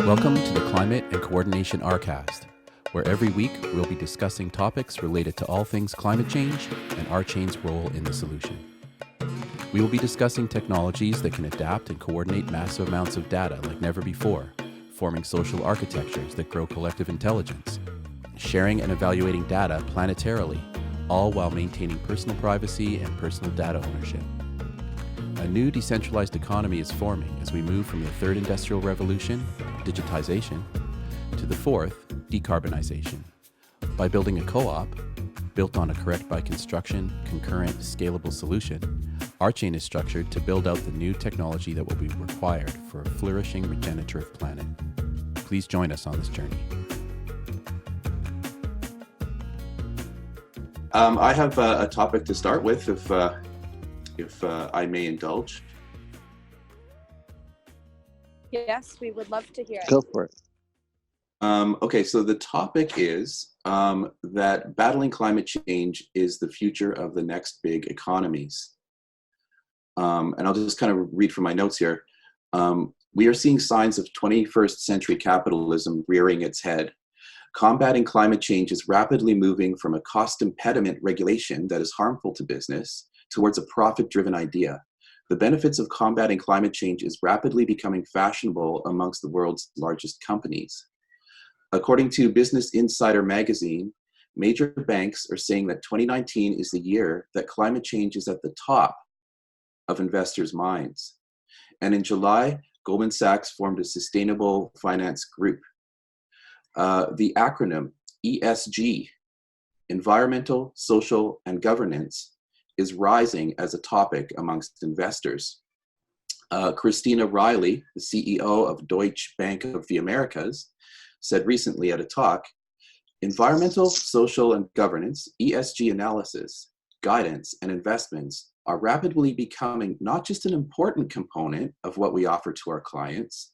Welcome to the Climate and Coordination RCast, where every week we'll be discussing topics related to all things climate change and RChain's role in the solution. We will be discussing technologies that can adapt and coordinate massive amounts of data like never before, forming social architectures that grow collective intelligence, sharing and evaluating data planetarily, all while maintaining personal privacy and personal data ownership. A new decentralized economy is forming as we move from the third industrial revolution, digitization, to the fourth, decarbonization. By building a co-op, built on a correct by construction, concurrent, scalable solution, RChain is structured to build out the new technology that will be required for a flourishing regenerative planet. Please join us on this journey. I have a topic to start with, if I may indulge. Yes, we would love to hear it. Go for it. Okay, so the topic is that battling climate change is the future of the next big economies. And I'll just kind of read from my notes here. We are seeing signs of 21st century capitalism rearing its head. Combating climate change is rapidly moving from a cost impediment regulation that is harmful to business towards a profit-driven idea. The benefits of combating climate change is rapidly becoming fashionable amongst the world's largest companies. According to Business Insider magazine, major banks are saying that 2019 is the year that climate change is at the top of investors' minds. And in July, Goldman Sachs formed a sustainable finance group. The acronym ESG, Environmental, Social, and Governance, is rising as a topic amongst investors. Christina Riley, the CEO of Deutsche Bank of the Americas, said recently at a talk, environmental, social, and governance, ESG analysis, guidance, and investments are rapidly becoming not just an important component of what we offer to our clients,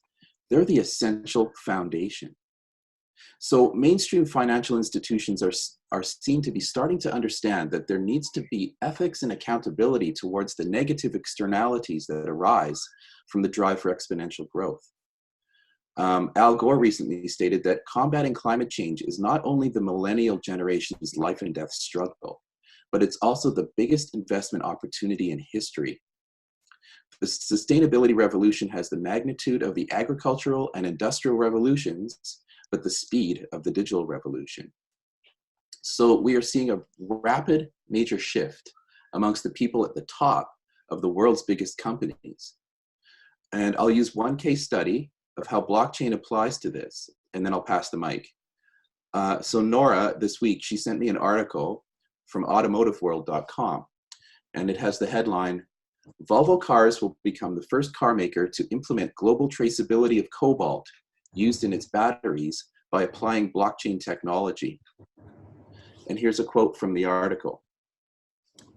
they're the essential foundation. So mainstream financial institutions are seen to be starting to understand that there needs to be ethics and accountability towards the negative externalities that arise from the drive for exponential growth. Al Gore recently stated that combating climate change is not only the millennial generation's life and death struggle, but it's also the biggest investment opportunity in history. The sustainability revolution has the magnitude of the agricultural and industrial revolutions, but the speed of the digital revolution. So we are seeing a rapid major shift amongst the people at the top of the world's biggest companies. And I'll use one case study of how blockchain applies to this, and then I'll pass the mic. So Nora, this week, she sent me an article from automotiveworld.com, and it has the headline, Volvo cars will become the first car maker to implement global traceability of cobalt used in its batteries by applying blockchain technology. And here's a quote from the article.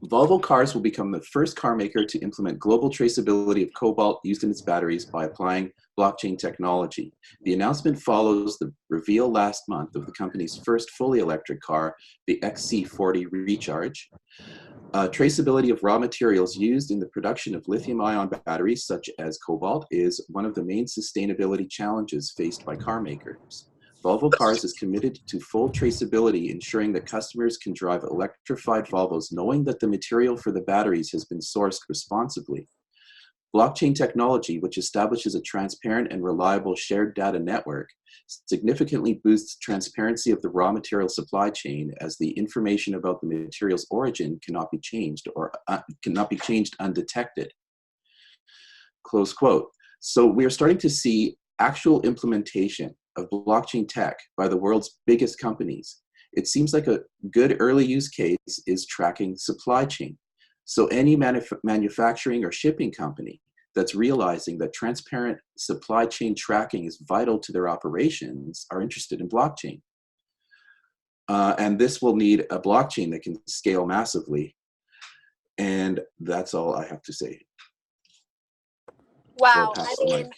Volvo cars will become the first car maker to implement global traceability of cobalt used in its batteries by applying blockchain technology. The announcement follows the reveal last month of the company's first fully electric car, the XC40 Recharge. Traceability of raw materials used in the production of lithium-ion batteries, such as cobalt, is one of the main sustainability challenges faced by car makers. Volvo Cars is committed to full traceability, ensuring that customers can drive electrified Volvos knowing that the material for the batteries has been sourced responsibly. Blockchain technology, which establishes a transparent and reliable shared data network, significantly boosts transparency of the raw material supply chain, as the information about the material's origin cannot be changed undetected. Close quote. So we are starting to see actual implementation of blockchain tech by the world's biggest companies. It seems like a good early use case is tracking supply chain. So any manufacturing or shipping company that's realizing that transparent supply chain tracking is vital to their operations are interested in blockchain. And this will need a blockchain that can scale massively. And that's all I have to say. Wow, I mean,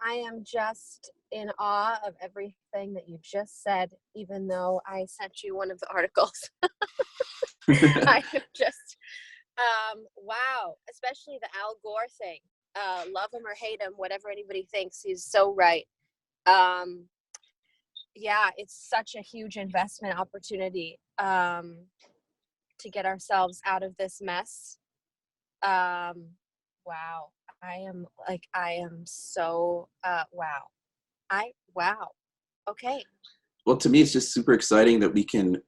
I am just in awe of everything that you just said, even though I sent you one of the articles. I am just, wow, especially the Al Gore thing. Love him or hate him, whatever anybody thinks, he's so right. Yeah, it's such a huge investment opportunity to get ourselves out of this mess. Wow. I am so, wow. Okay. Well, to me, it's just super exciting that we can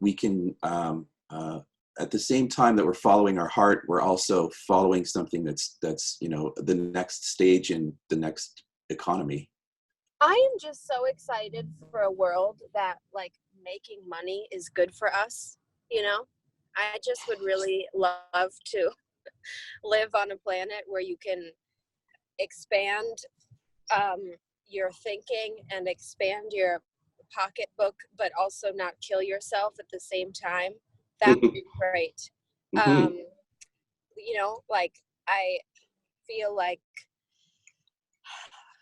at the same time that we're following our heart, we're also following something that's the next stage in the next economy. I am just so excited for a world that like making money is good for us, you know? I just would really love to live on a planet where you can expand um, your thinking and expand your pocketbook, but also not kill yourself at the same time. That would be great. Hmm. Like I feel like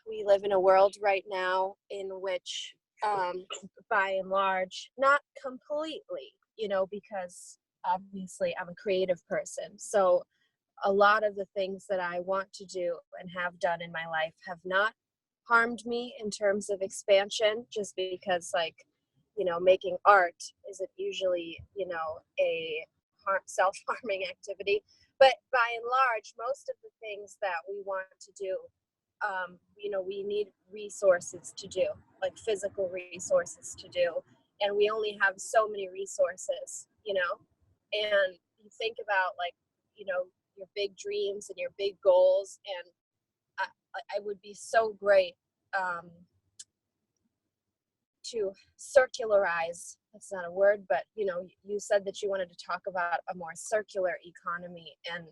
we live in a world right now in which, by and large, not completely, because obviously I'm a creative person. So a lot of the things that I want to do and have done in my life have not harmed me in terms of expansion, just because, like, making art isn't usually, a self-harming activity. But by and large, most of the things that we want to do, we need resources to do, like physical resources to do. And we only have so many resources, and you think about, like, your big dreams and your big goals. And I would be so great to circularize. That's not a word, but you said that you wanted to talk about a more circular economy, and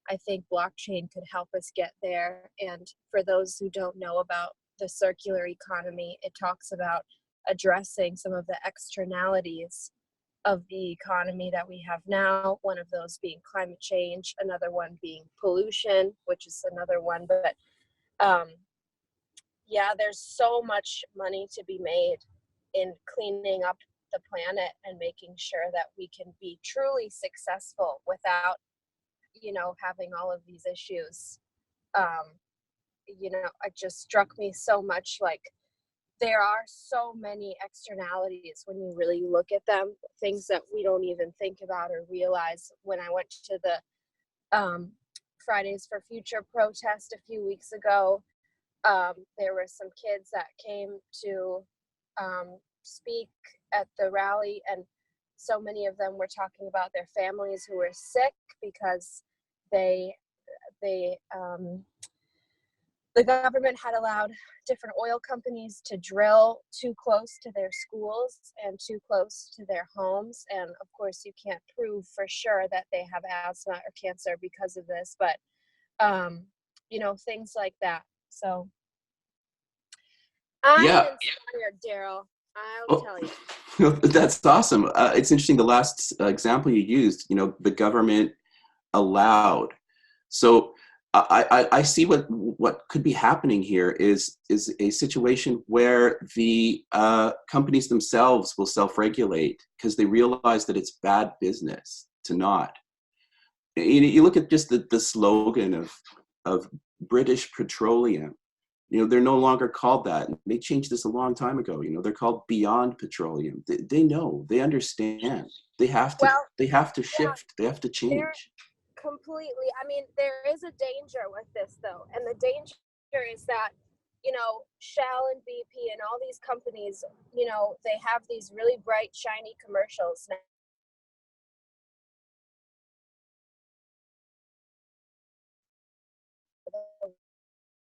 I think blockchain could help us get there. And for those who don't know about the circular economy, it talks about addressing some of the externalities of the economy that we have now, one of those being climate change, another one being pollution, which is another one. But yeah, there's so much money to be made in cleaning up the planet and making sure that we can be truly successful without, having all of these issues. It just struck me so much, like, there are so many externalities when you really look at them, things that we don't even think about or realize. When I went to the Fridays for Future protest a few weeks ago, there were some kids that came to speak at the rally, and so many of them were talking about their families who were sick because they the government had allowed different oil companies to drill too close to their schools and too close to their homes. And of course, you can't prove for sure that they have asthma or cancer because of this, but, things like that. So I am Yeah. inspired, Daryl. I'll Oh, tell you. that's awesome. It's interesting. The last example you used, the government allowed. So I see what could be happening here is a situation where the companies themselves will self-regulate because they realize that it's bad business to not. You look at just the slogan of British Petroleum. They're no longer called that. They changed this a long time ago. They're called Beyond Petroleum. They know, they understand. They have to. Well, They have to yeah, shift. They have to they're change. completely. I mean, there is a danger with this, though. And the danger is that, Shell and BP and all these companies, they have these really bright, shiny commercials now.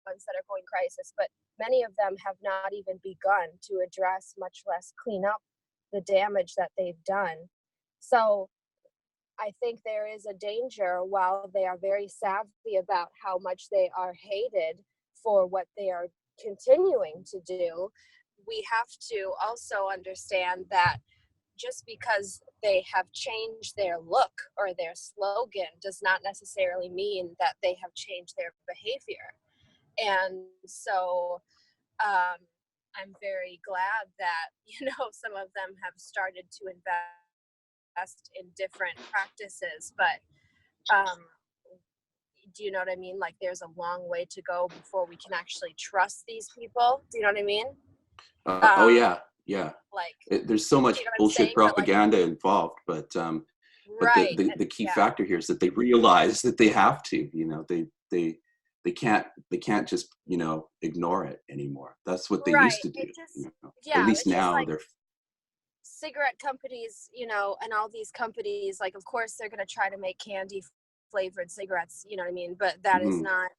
Ones that are going crisis, but many of them have not even begun to address, much less clean up the damage that they've done. So I think there is a danger, while they are very savvy about how much they are hated for what they are continuing to do. We have to also understand that just because they have changed their look or their slogan does not necessarily mean that they have changed their behavior. And so I'm very glad that, some of them have started to invest in different practices. But do you know what I mean? Like, there's a long way to go before we can actually trust these people. Do you know what I mean? Oh Um, yeah, yeah. like, There's so much you know what I'm bullshit saying? But like, propaganda involved, but right. the key Yeah. factor here is that they realize that they have to. You know, they can't just ignore it anymore. That's what they used Right. to do. It just, You know, at yeah, least it's just now like they're. cigarette companies, and all these companies, like, of course, they're going to try to make candy flavored cigarettes, you know what I mean? But that is Mhm. not,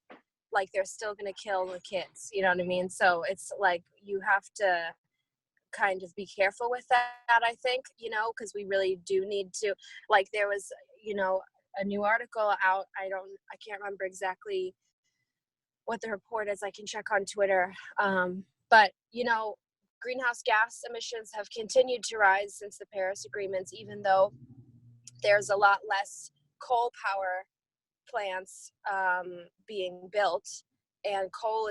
like, they're still going to kill the kids, you know what I mean? So it's like you have to kind of be careful with that, I think, because we really do need to, like, there was, a new article out. I can't remember exactly what the report is. I can check on Twitter. But, greenhouse gas emissions have continued to rise since the Paris agreements, even though there's a lot less coal power plants being built, and coal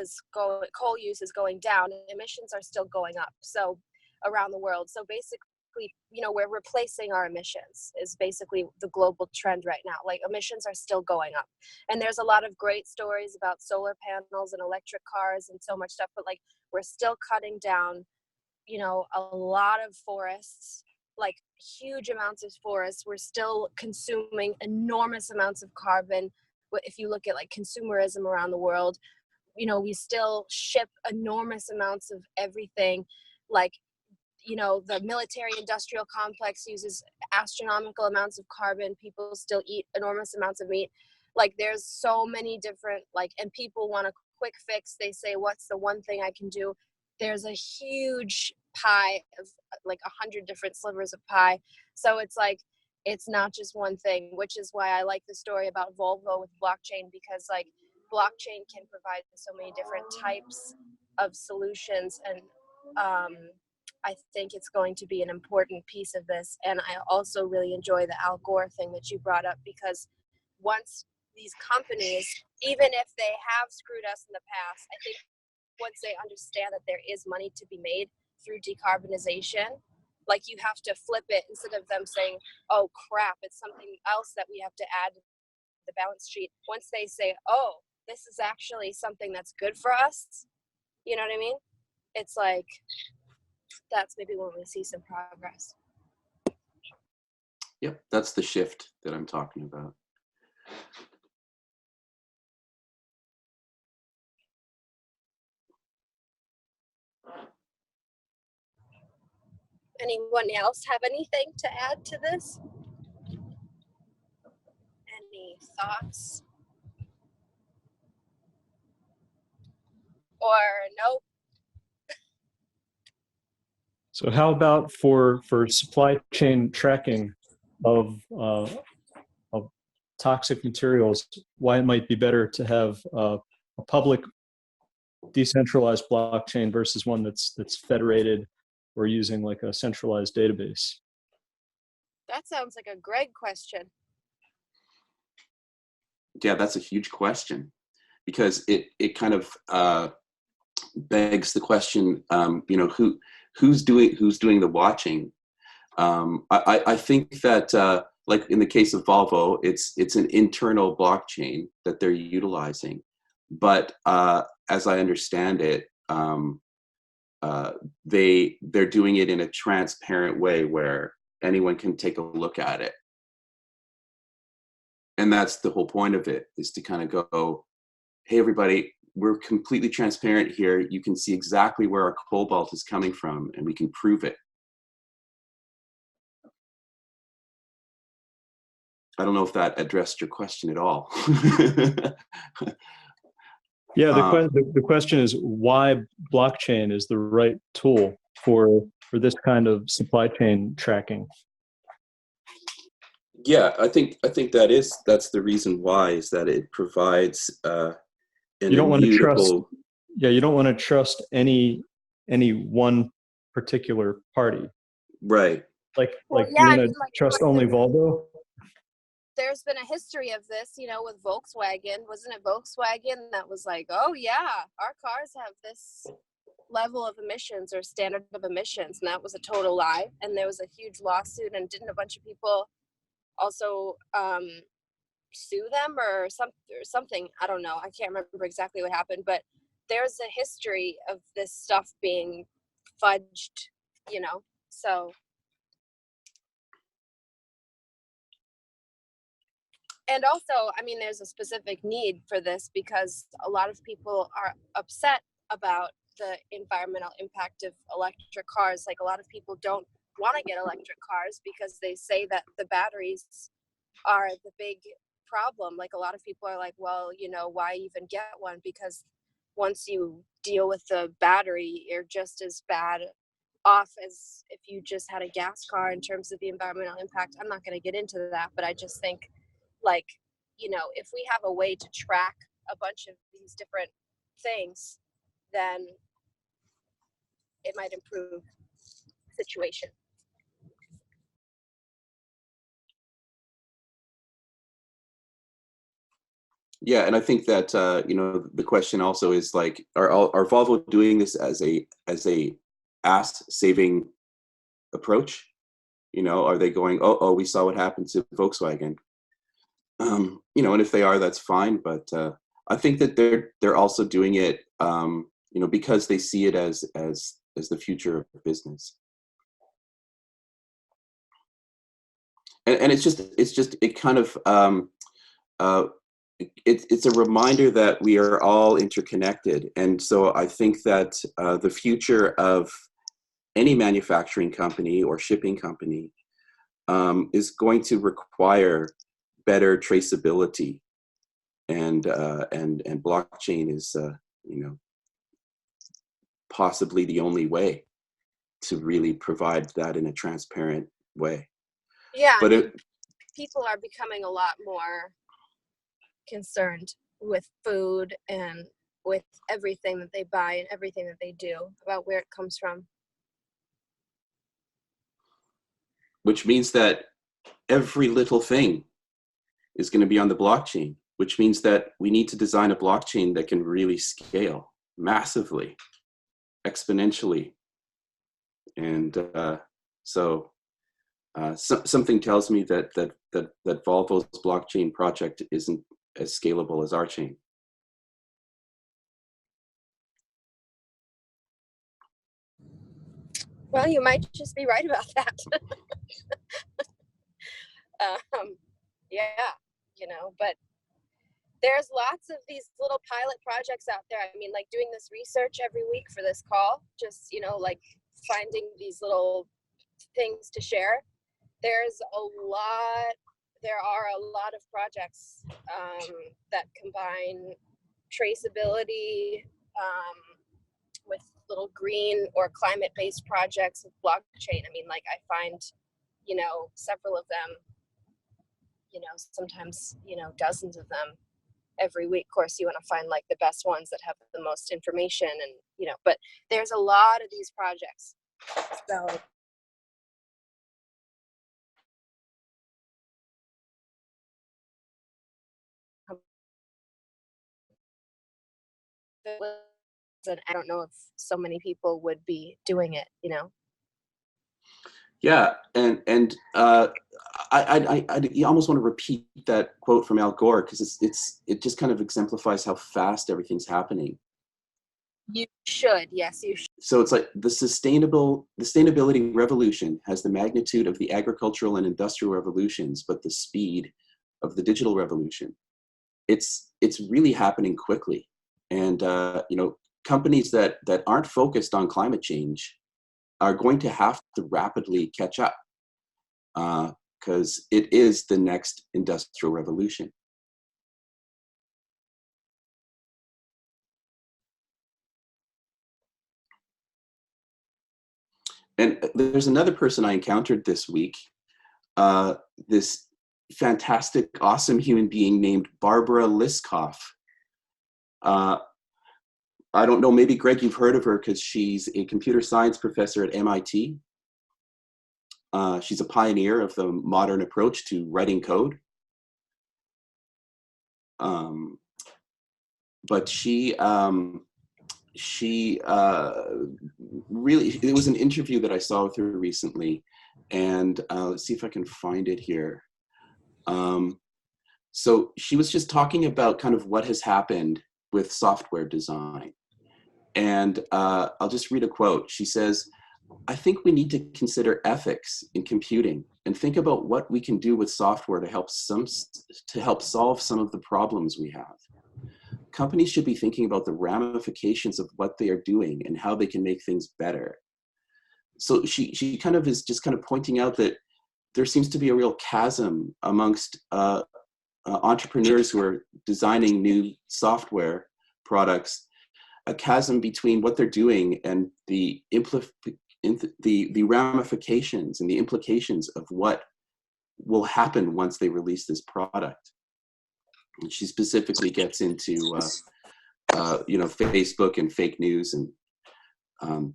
use is going down, and emissions are still going up. So around the world. So basically, we're replacing our emissions is basically the global trend right now. Like, emissions are still going up. And there's a lot of great stories about solar panels and electric cars and so much stuff, but like, we're still cutting down, a lot of forests, like huge amounts of forests. We're still consuming enormous amounts of carbon. If you look at like consumerism around the world, we still ship enormous amounts of everything. Like, the military industrial complex uses astronomical amounts of carbon. People still eat enormous amounts of meat. Like, there's so many different, like, and people want a quick fix. They say, what's the one thing I can do? There's a huge pie of like 100 different slivers of pie. So it's like, it's not just one thing, which is why I like the story about Volvo with blockchain, because like, blockchain can provide so many different types of solutions. And I think it's going to be an important piece of this. And I also really enjoy the Al Gore thing that you brought up, because once these companies, even if they have screwed us in the past, I think once they understand that there is money to be made through decarbonization, like, you have to flip it. Instead of them saying, oh crap, it's something else that we have to add to the balance sheet. Once they say, oh, this is actually something that's good for us, you know what I mean? It's like, that's maybe when we see some progress. Yep, that's the shift that I'm talking about. Anyone else have anything to add to this? Any thoughts? Or nope? So how about for supply chain tracking of toxic materials, why it might be better to have a public decentralized blockchain versus one that's federated or using like a centralized database? That sounds like a Greg question. Yeah, that's a huge question, because it kind of begs the question, who's doing the watching. I think that like in the case of Volvo, it's an internal blockchain that they're utilizing, but as I understand it, they're doing it in a transparent way where anyone can take a look at it. And that's the whole point of it, is to kind of go, hey, everybody, we're completely transparent here. You can see exactly where our cobalt is coming from, and we can prove it. I don't know if that addressed your question at all. Yeah, the question is why blockchain is the right tool for this kind of supply chain tracking. Yeah, I think that's the reason why, is that it provides an You don't want to trust. immutable. Yeah, you don't want to trust any one particular party. Right. Like Well, you yeah, want to trust only Volvo. there's been a history of this, with Volkswagen. Wasn't it Volkswagen that was like, oh yeah, our cars have this level of emissions or standard of emissions, and that was a total lie. And there was a huge lawsuit, and didn't a bunch of people also sue them or something? I don't know. I can't remember exactly what happened, but there's a history of this stuff being fudged, you know, so. And also, I mean, there's a specific need for this because a lot of people are upset about the environmental impact of electric cars. Like, a lot of people don't want to get electric cars because they say that the batteries are the big problem. Like, a lot of people are like, well, you know, why even get one? Because once you deal with the battery, you're just as bad off as if you just had a gas car in terms of the environmental impact. I'm not going to get into that, but I just think, like, you know, if we have a way to track a bunch of these different things, then it might improve the situation. Yeah, and I think that you know, the question also is like, are Volvo doing this as a ass saving approach? You know, are they going, oh, we saw what happened to Volkswagen? You know, and if they are, that's fine. But I think that they're also doing it, you know, because they see it as the future of business. And it kind of it's a reminder that we are all interconnected. And so I think that the future of any manufacturing company or shipping company is going to require better traceability, and blockchain is you know, possibly the only way to really provide that in a transparent way. Yeah, But I mean, people are becoming a lot more concerned with food and with everything that they buy and everything that they do about where it comes from. which means that every little thing is going to be on the blockchain, which means that we need to design a blockchain that can really scale massively, exponentially. And so something tells me that Volvo's blockchain project isn't as scalable as our chain. Well, you might just be right about that. Yeah, you know, but there's lots of these little pilot projects out there. I mean, like doing this research every week for this call, just, you know, like finding these little things to share. There are a lot of projects that combine traceability with little green or climate-based projects with blockchain. I mean, like, I find, you know, several of them, you know, sometimes, you know, dozens of them every week. Of course, you want to find like the best ones that have the most information, and, you know, but there's a lot of these projects. So and I don't know if so many people would be doing it, you know. Yeah, and I you almost want to repeat that quote from Al Gore, because it just kind of exemplifies how fast everything's happening. You should, yes, you should. So it's like the sustainability revolution has the magnitude of the agricultural and industrial revolutions, but the speed of the digital revolution. It's really happening quickly, and you know, companies that aren't focused on climate change are going to have to rapidly catch up, because it is the next industrial revolution. And there's another person I encountered this week, this fantastic, awesome human being named Barbara Liskov. I don't know, maybe Greg, you've heard of her because she's a computer science professor at MIT. She's a pioneer of the modern approach to writing code. But she really, it was an interview that I saw with her recently, and let's see if I can find it here. So she was just talking about kind of what has happened with software design. And I'll just read a quote. She says, "I think we need to consider ethics in computing and think about what we can do with software to help solve some of the problems we have. Companies should be thinking about the ramifications of what they are doing and how they can make things better." So she kind of is just kind of pointing out that there seems to be a real chasm amongst entrepreneurs who are designing new software products, a chasm between what they're doing and the ramifications and the implications of what will happen once they release this product. And she specifically gets into Facebook and fake news and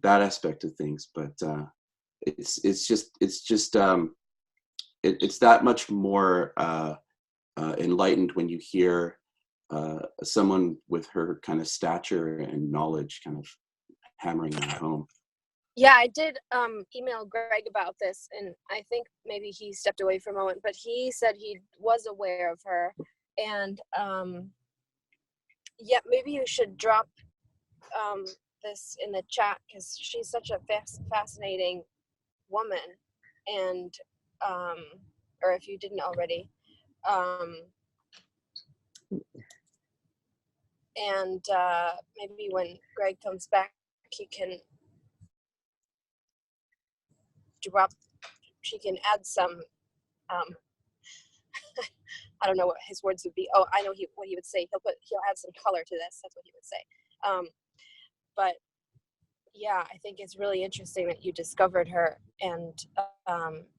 that aspect of things. But it's that much more enlightened when you hear someone with her kind of stature and knowledge kind of hammering that home. Yeah, I did email Greg about this, and I think maybe he stepped away for a moment, but he said he was aware of her. And yeah, maybe you should drop this in the chat, because she's such a fascinating woman. And or if you didn't already, and maybe when Greg comes back, he can she can add some I don't know what his words would be. Oh, I know what he would say. He'll add some color to this. That's what he would say. But yeah, I think it's really interesting that you discovered her, and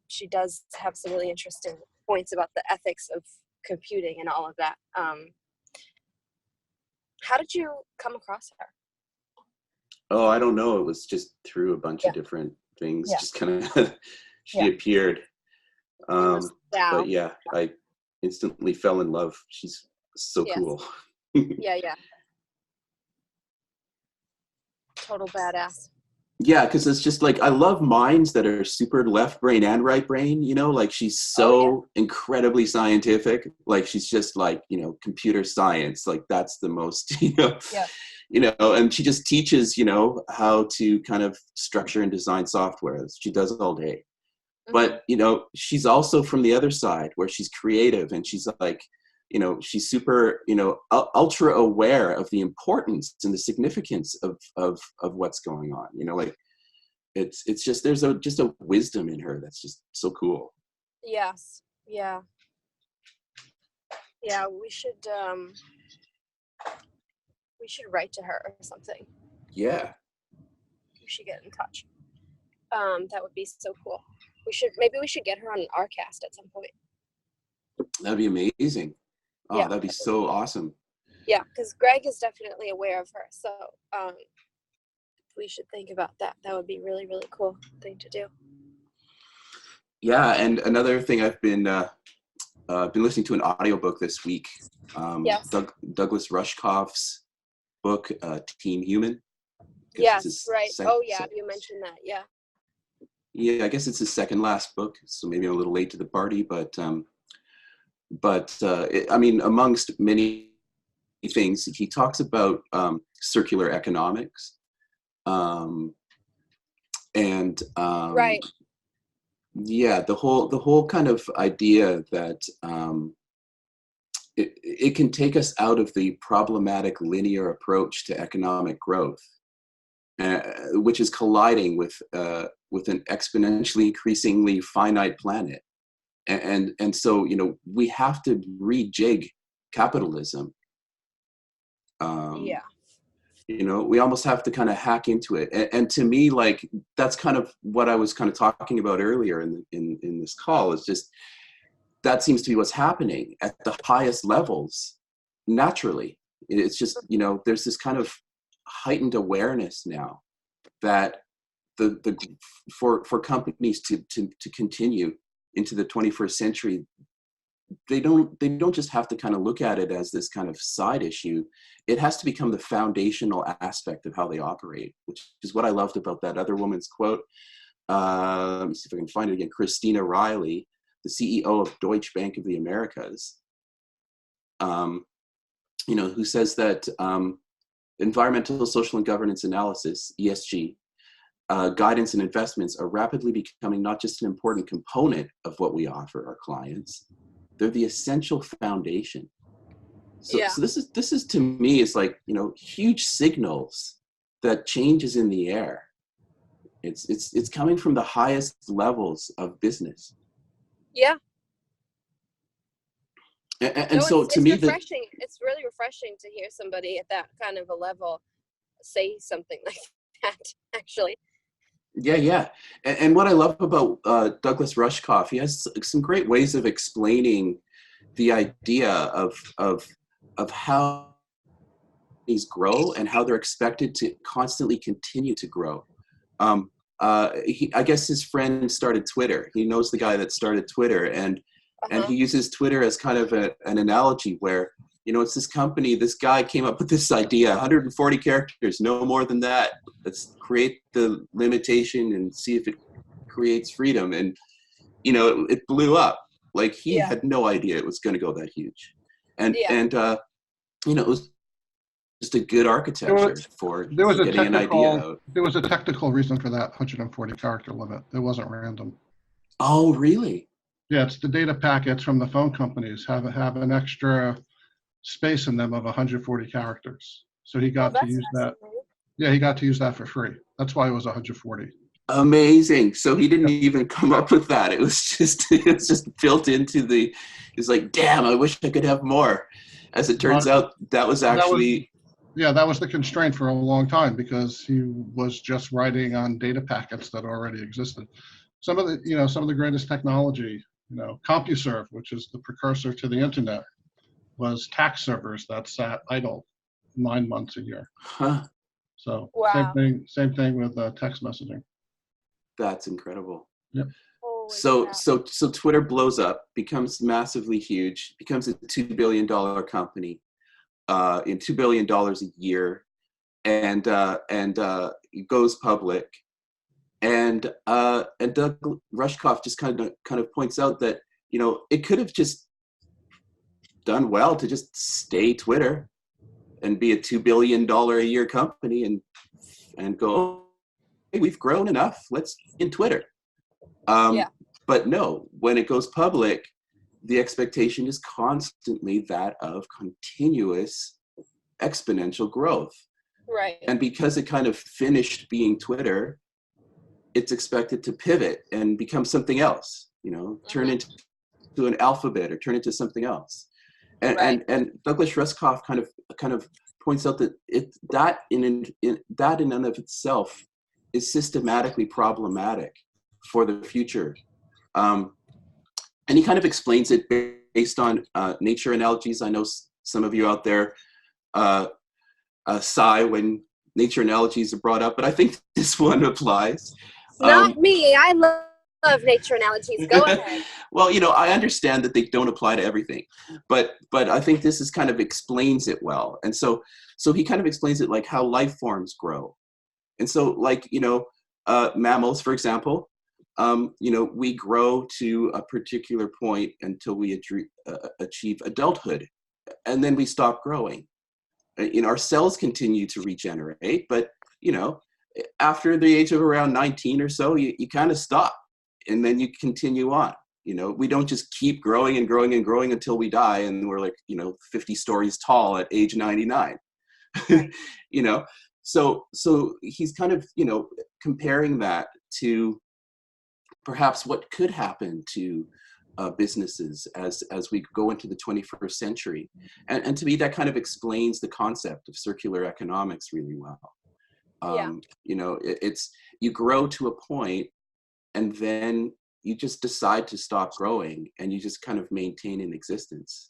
she does have some really interesting points about the ethics of computing and all of that. How did you come across her? Oh, I don't know. It was just through a bunch of different things. Yeah. Just kind of, she appeared. But yeah, I instantly fell in love. She's so cool. Yeah. Total badass. Yeah, because it's just like, I love minds that are super left brain and right brain, like she's so incredibly scientific. Like she's just like, computer science, like that's the most, and she just teaches, how to kind of structure and design software. She does it all day. But, she's also from the other side where she's creative, and she's like, she's super, ultra aware of the importance and the significance of what's going on. Like it's just, there's just a wisdom in her that's just so cool. Yes. Yeah. Yeah. We should write to her or something. Yeah. We should get in touch. That would be so cool. Maybe we should get her on an RCast at some point. That'd be amazing. Oh, yeah, that'd be so awesome. Yeah, because Greg is definitely aware of her. So we should think about that. That would be really, really cool thing to do. Yeah, and another thing, I've been listening to an audiobook this week. Douglas Rushkoff's book, Team Human. Yes, right. You mentioned that. Yeah. Yeah, I guess it's his second last book, so maybe I'm a little late to the party, but amongst many things, he talks about circular economics, right. Yeah, the whole kind of idea that it can take us out of the problematic linear approach to economic growth, which is colliding with an exponentially increasingly finite planet. And so, we have to rejig capitalism. We almost have to kind of hack into it. And to me, like, that's kind of what I was kind of talking about earlier in this call, is just, that seems to be what's happening at the highest levels naturally. It's just, there's this kind of heightened awareness now that for companies to continue into the 21st century, they don't just have to kind of look at it as this kind of side issue. It has to become the foundational aspect of how they operate, which is what I loved about that other woman's quote. Let me see if I can find it again. Christina Riley, the CEO of Deutsche Bank of the Americas, who says that environmental, social, and governance analysis, ESG, guidance and investments are rapidly becoming not just an important component of what we offer our clients, they're the essential foundation. So, Yeah. so this is to me, is like, huge signals that change is in the air. It's coming from the highest levels of business. Yeah. And No, so it's to me, refreshing. It's really refreshing to hear somebody at that kind of a level say something like that, actually. Yeah. And what I love about Douglas Rushkoff, he has some great ways of explaining the idea of how these grow and how they're expected to constantly continue to grow. I guess his friend started Twitter. He knows the guy that started Twitter, and he uses Twitter as kind of an analogy where, it's this company, this guy came up with this idea, 140 characters, no more than that. Let's create the limitation and see if it creates freedom. And, it blew up. Like, he had no idea it was going to go that huge. And it was just a good architecture for getting an idea out. There was a technical reason for that 140 character limit. It wasn't random. Oh, really? Yeah, it's the data packets from the phone companies have an extra space in them of 140 characters. So he got to use that. Yeah, he got to use that for free. That's why it was 140. Amazing. So he didn't even come up with that. It was just built into the. It's like, damn, I wish I could have more. As it turns out, that was actually. That was the constraint for a long time, because he was just writing on data packets that already existed. Some of the greatest technology, CompuServe, which is the precursor to the internet, was tax servers that sat idle 9 months a year. Huh. So wow. same thing with text messaging. That's incredible. Yep. So Twitter blows up, becomes massively huge, becomes a $2 billion company, in $2 billion a year, and it goes public. And Doug Rushkoff just kind of points out that, it could have just done well to just stay Twitter and be a $2 billion a year company and go, hey, we've grown enough, let's in Twitter. But no, when it goes public, the expectation is constantly that of continuous exponential growth. Right. And because it kind of finished being Twitter, it's expected to pivot and become something else, turn into an alphabet or turn into something else. And Douglas Rushkoff kind of points out that that in and of itself is systematically problematic for the future. And he kind of explains it based on nature analogies. I know some of you out there sigh when nature analogies are brought up, but I think this one applies. Not me. I love nature analogies. Go ahead. Well, I understand that they don't apply to everything, but I think this is kind of explains it well. And so he kind of explains it like how life forms grow. And so, like, mammals, for example, we grow to a particular point until we achieve adulthood, and then we stop growing. Our cells continue to regenerate, but, after the age of around 19 or so, you kind of stop, and then you continue on. We don't just keep growing and growing and growing until we die, and we're like, 50 stories tall at age 99. So he's kind of, comparing that to perhaps what could happen to businesses as we go into the 21st century. And to me, that kind of explains the concept of circular economics really well. It's you grow to a point, and then you just decide to stop growing, and you just kind of maintain in existence.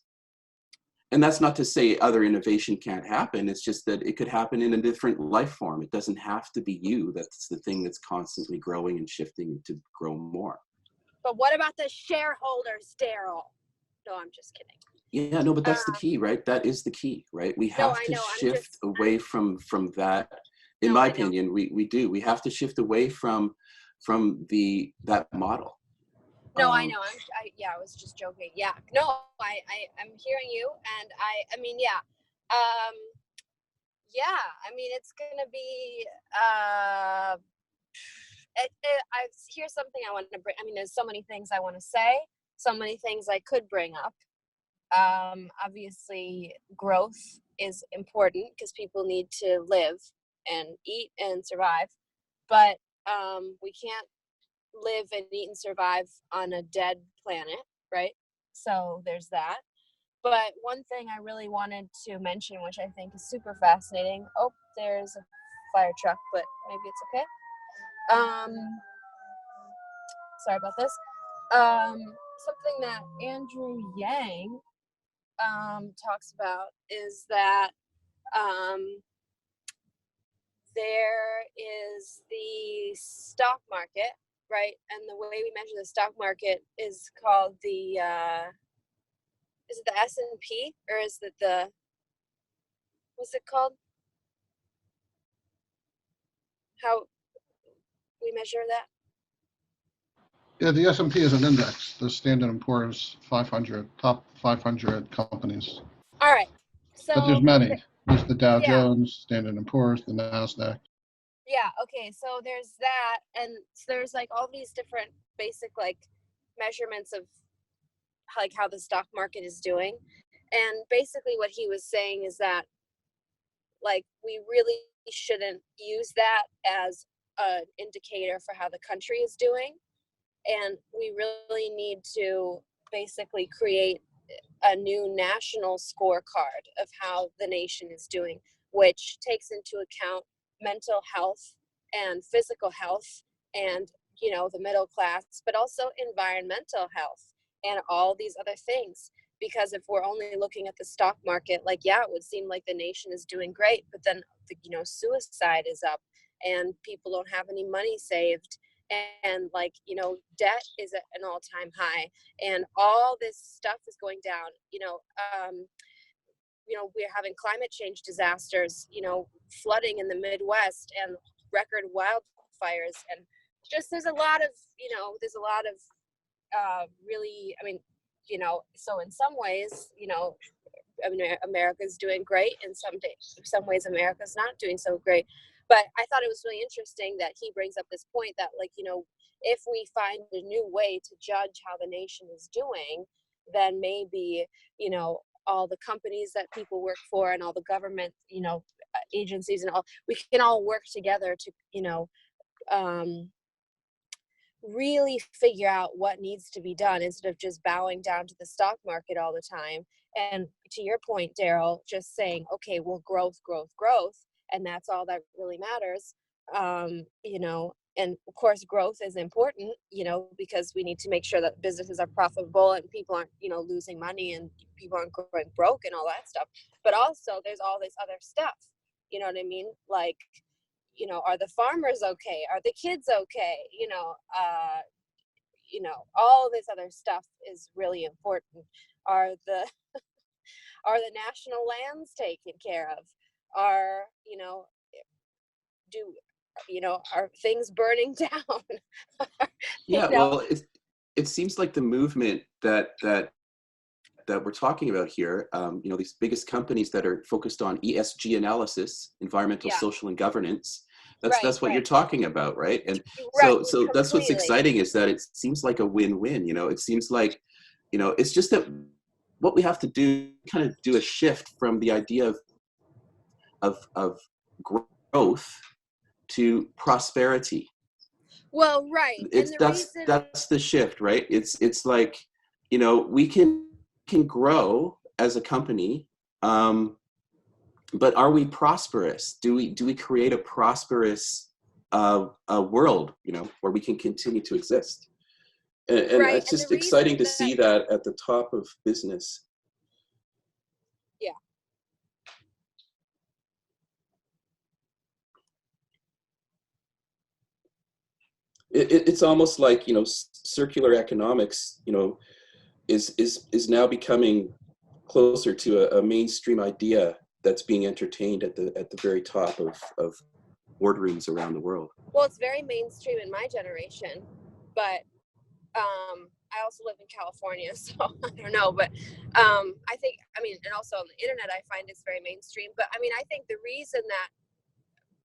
And that's not to say other innovation can't happen. It's just that it could happen in a different life form. It doesn't have to be you. That's the thing that's constantly growing and shifting to grow more. But what about the shareholders, Daryl? No, I'm just kidding. Yeah, no, but that's the key, right? That is the key, right? We have to shift away from that. In my opinion, we do. We have to shift away from that model. No, I know. I was just joking. Yeah. No, I'm hearing you, and I mean, yeah. Yeah, I mean, it's gonna be. Here's something I want to bring. I mean, there's so many things I want to say, so many things I could bring up. Obviously, growth is important because people need to live and eat and survive. But we can't live and eat and survive on a dead planet, right? So there's that. But one thing I really wanted to mention, which I think is super fascinating. Oh, there's a fire truck, but maybe it's okay. Sorry about this. Something that Andrew Yang talks about is that there is the stock market, right? And the way we measure the stock market is called the is it the S&P, or is it the, what's it called? How we measure that? Yeah, the S&P is an index, the Standard & Poor's 500, top 500 companies. All right. But there's So many. There's the Dow yeah, Jones, Standard & Poor's, the NASDAQ. yeah. Okay. So there's that, and so there's like all these different basic like measurements of like how the stock market is doing, and basically what he was saying is that like we really shouldn't use that as an indicator for how the country is doing, and we really need to basically create a new national scorecard of how the nation is doing, which takes into account mental health and physical health and, you know, the middle class, but also environmental health and all these other things. Because if we're only looking at the stock market, like, yeah, it would seem like the nation is doing great, but then, you know, suicide is up and people don't have any money saved, and like, you know, debt is at an all-time high, and all this stuff is going down. You know, we're having climate change disasters, you know, flooding in the Midwest and record wildfires, and just there's a lot of, you know, really, I mean, you know, so in some ways, you know, I mean, America's doing great, and some ways America's not doing so great. But I thought it was really interesting that he brings up this point that, like, you know, if we find a new way to judge how the nation is doing, then maybe, you know, all the companies that people work for and all the government, you know, agencies and all, we can all work together to, you know, really figure out what needs to be done instead of just bowing down to the stock market all the time. And to your point, Daryl, just saying, okay, well, growth, and that's all that really matters. You know, and of course, growth is important, you know, because we need to make sure that businesses are profitable and people aren't, you know, losing money and people aren't going broke and all that stuff. But also, there's all this other stuff. You know what I mean? Like, you know, are the farmers okay? Are the kids okay? You know, all this other stuff is really important. Are the are the national lands taken care of? Are, you know, do, you know, are things burning down? You Yeah, know? well, it seems like the movement that we're talking about here, you know, these biggest companies that are focused on ESG analysis, environmental, Yeah. social, and governance. Right. That's what you're talking about, right? And Right. so that's what's Completely. exciting, is that it seems like a win-win. You know, it seems like, you know, it's just that what we have to do, kind of do a shift from the idea of growth to prosperity. Well, right. And the reason, That's the shift, right? It's like, you know, we can grow as a company, but are we prosperous? Do we create a prosperous world, you know, where we can continue to exist? And right. it's And the just exciting reason to that, see that at the top of business. yeah. It's almost like, you know, circular economics, you know, is now becoming closer to a mainstream idea that's being entertained at the very top of boardrooms around the world. Well, it's very mainstream in my generation, but I also live in California, so I don't know, but I think, I mean, and also on the internet, I find it's very mainstream. But I mean, I think the reason that,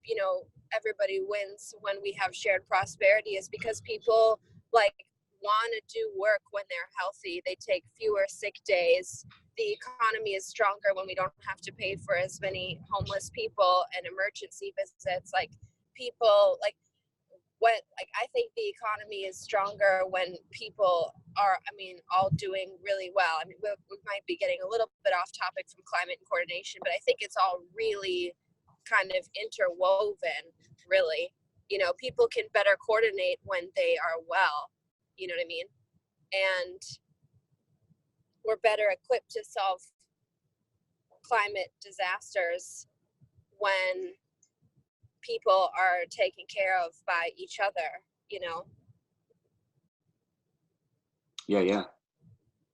you know, everybody wins when we have shared prosperity is because people like want to do work when they're healthy. They take fewer sick days. The economy is stronger when we don't have to pay for as many homeless people and emergency visits. Like people, like what, like I think the economy is stronger when people are, I mean, all doing really well. I mean, we might be getting a little bit off topic from climate and coordination, but I think it's all really kind of interwoven, really. You know, people can better coordinate when they are well, you know what I mean? And we're better equipped to solve climate disasters when people are taken care of by each other, you know? Yeah.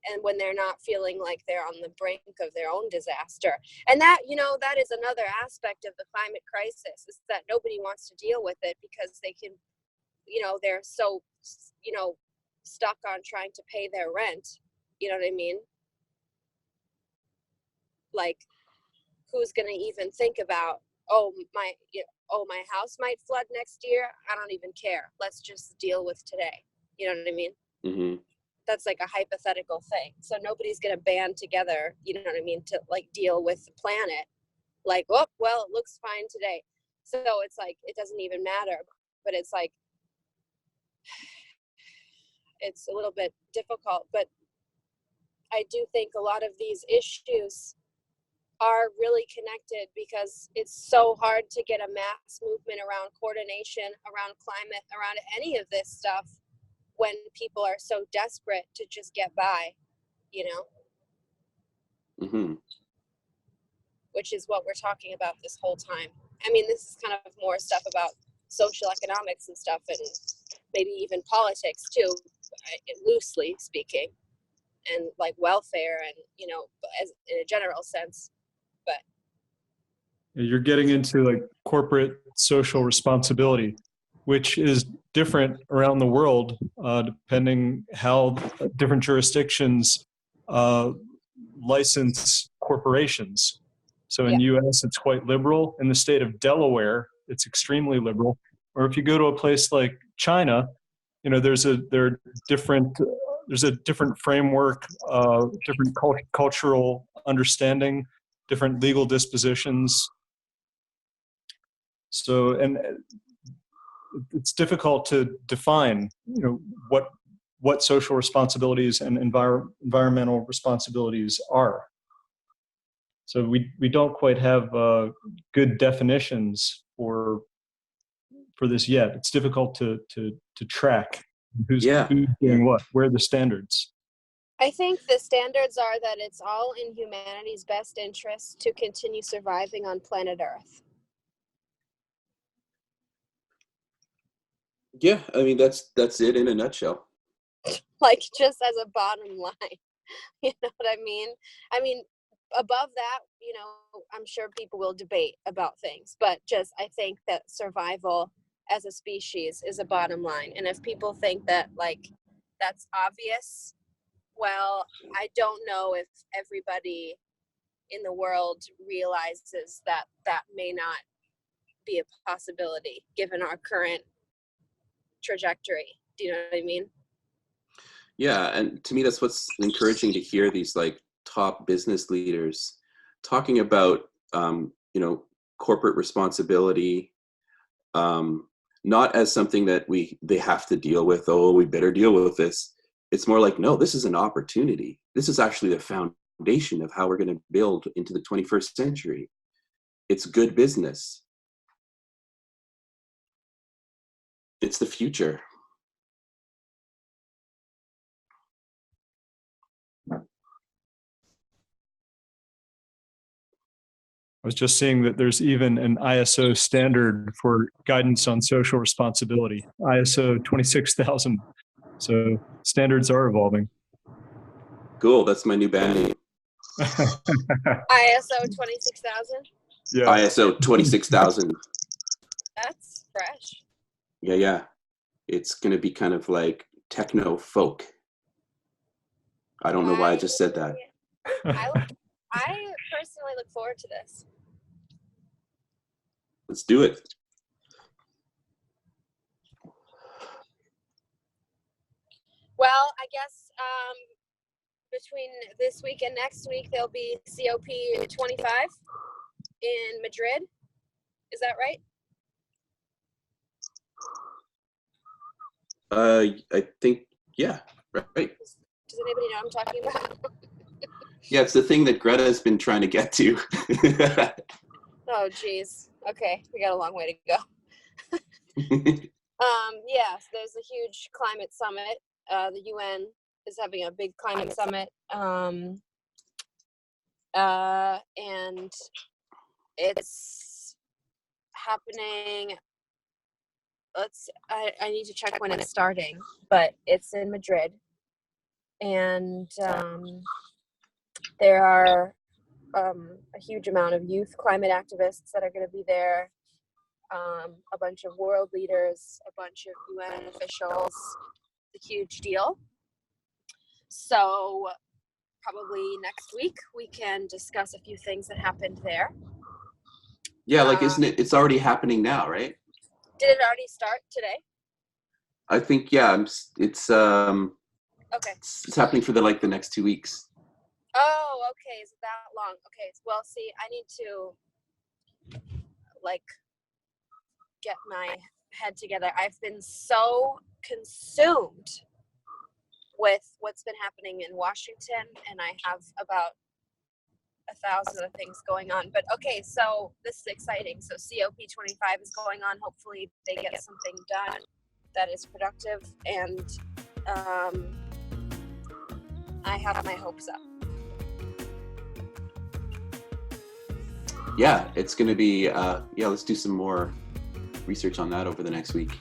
And when they're not feeling like they're on the brink of their own disaster. And that, you know, that is another aspect of the climate crisis, is that nobody wants to deal with it because they can, you know, they're so, you know, stuck on trying to pay their rent. You know what I mean? Like, who's going to even think about, my house might flood next year. I don't even care. Let's just deal with today. You know what I mean? Mm-hmm. That's like a hypothetical thing. So nobody's going to band together, you know what I mean, to like deal with the planet. Like, oh, well, it looks fine today. So it's like, it doesn't even matter. But it's like, it's a little bit difficult. But I do think a lot of these issues are really connected because it's so hard to get a mass movement around coordination, around climate, around any of this stuff when people are so desperate to just get by, you know? Mm-hmm. Which is what we're talking about this whole time. I mean, this is kind of more stuff about social economics and stuff, and maybe even politics too, loosely speaking, and like welfare and, you know, as in a general sense. But You're getting into like corporate social responsibility, which is different around the world, depending how different jurisdictions license corporations. So in US, it's quite liberal. In the state of Delaware, it's extremely liberal. Or if you go to a place like China, you know, there's a different framework, different cultural understanding, different legal dispositions. So, and it's difficult to define, you know, what social responsibilities and environmental responsibilities are. So we don't quite have good definitions for this yet. It's difficult to track who's doing what, where are the standards. I think the standards are that it's all in humanity's best interest to continue surviving on planet Earth. Yeah, I mean, that's it in a nutshell. Like, just as a bottom line, you know what I mean? I mean, above that, you know, I'm sure people will debate about things, but just, I think that survival as a species is a bottom line. And if people think that, like, that's obvious, well, I don't know if everybody in the world realizes that that may not be a possibility given our current trajectory. Do you know what I mean? Yeah, and to me, that's what's encouraging to hear these like top business leaders talking about, you know, corporate responsibility, not as something that they have to deal with. Oh, we better deal with this. It's more like, no, this is an opportunity. This is actually the foundation of how we're going to build into the 21st century. It's good business. It's the future. I was just seeing that there's even an ISO standard for guidance on social responsibility, ISO 26000. So standards are evolving. Cool, that's my new band name. ISO 26000? Yeah. ISO 26000. That's fresh. Yeah. It's going to be kind of like techno folk. I don't know why I just said that. I personally look forward to this. Let's do it. Well, I guess between this week and next week, there'll be COP25 in Madrid. Is that right? I think, yeah, right. Does anybody know what I'm talking about? Yeah, it's the thing that Greta's been trying to get to. Oh, geez. Okay, we got a long way to go. Yeah, so there's a huge climate summit. The UN is having a big climate summit, and it's happening. I need to check when it's starting, but it's in Madrid, and there are a huge amount of youth climate activists that are going to be there, a bunch of world leaders, a bunch of UN officials. It's a huge deal. So probably next week we can discuss a few things that happened there. Yeah, like, isn't it? It's already happening now, right? Did it already start today? I think, yeah. It's Okay. It's happening for the next 2 weeks. Oh, okay. Is it that long? Okay. Well, see, I need to get my head together. I've been so consumed with what's been happening in Washington, and I have about 1,000 other things going on. But okay, so this is exciting. So COP25 is going on. Hopefully they get something done that is productive, and I have my hopes up. Yeah, it's going to be, let's do some more research on that over the next week.